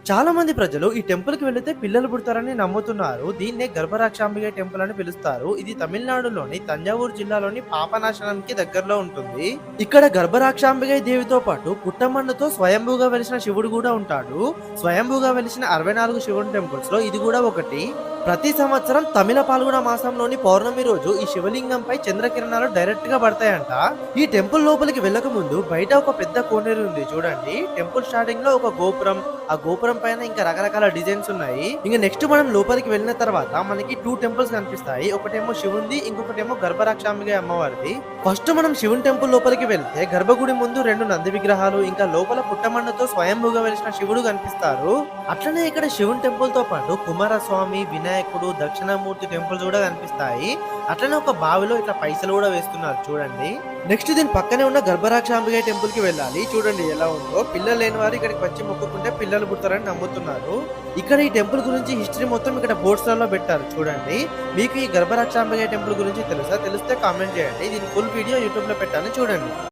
చాలా మంది ప్రజలు ఈ టెంపుల్ కి వెళితే పిల్లలు పుడతారని నమ్ముతున్నారు. దీన్నే గర్భరాక్షాంబిక టెంపుల్ అని పిలుస్తారు. ఇది తమిళనాడులోని తంజావూరు జిల్లాలోని పాపనాశనంకి దగ్గరలో ఉంటుంది. ఇక్కడ గర్భరాక్షాంబిక దేవితో పాటు పుట్టమన్నుతో స్వయంభూగా వెలిసిన శివుడు కూడా ఉంటాడు. స్వయంభూగా వెలిసిన 64 శివుని టెంపుల్స్ లో ఇది కూడా ఒకటి. ప్రతి సంవత్సరం తమిళ పాల్గొన మాసంలోని పౌర్ణమి రోజు ఈ శివలింగంపై చంద్రకిరణాలు డైరెక్ట్ గా పడతాయంట. ఈ టెంపుల్ లోపలికి వెళ్ళక ముందు బయట ఒక పెద్ద కోనేరు ఉంది చూడండి. టెంపుల్ స్టార్టింగ్ లో ఒక గోపురం, ఆ గోపురం పైన ఇంకా రకరకాల డిజైన్స్ ఉన్నాయి. ఇంకా నెక్స్ట్ మనం లోపలికి వెళ్ళిన తర్వాత మనకి 2 టెంపుల్స్ కనిపిస్తాయి. ఒకటేమో శివుంది, ఇంకొకటేమో గర్భరాక్షాంబిక అమ్మవారిది. ఫస్ట్ మనం శివుని టెంపుల్ లోపలికి వెళ్తే గర్భగుడి ముందు 2 నంది విగ్రహాలు, ఇంకా లోపల పుట్టమన్నుతో స్వయంభూగా వెలిసిన శివుడు కనిపిస్తారు. అట్లనే ఇక్కడ శివుని టెంపుల్ తో పాటు కుమారస్వామి, వినాయకుడు, దక్షిణామూర్తి టెంపుల్స్ కూడా కనిపిస్తాయి. అట్లనే ఒక బావిలో ఇట్లా పైసలు కూడా వేస్తున్నారు చూడండి. నెక్స్ట్ దీని పక్కనే ఉన్న గర్భరాక్షాంబిక టెంపుల్ కి వెళ్ళాలి. చూడండి ఎలా ఉందో. పిల్లలు లేని వారు ఇక్కడికి వచ్చి మొక్కుకుంటే పిల్లలు పుడతారని నమ్ముతున్నారు. ఇక్కడ ఈ టెంపుల్ గురించి హిస్టరీ మొత్తం ఇక్కడ బోర్డ్స్ లలో పెట్టారు చూడండి. మీకు ఈ గర్భరాక్షాంబిక టెంపుల్ గురించి తెలుసా? తెలిస్తే కామెంట్ చేయండి. దీని ఫుల్ వీడియో యూట్యూబ్ లో పెట్టాను చూడండి.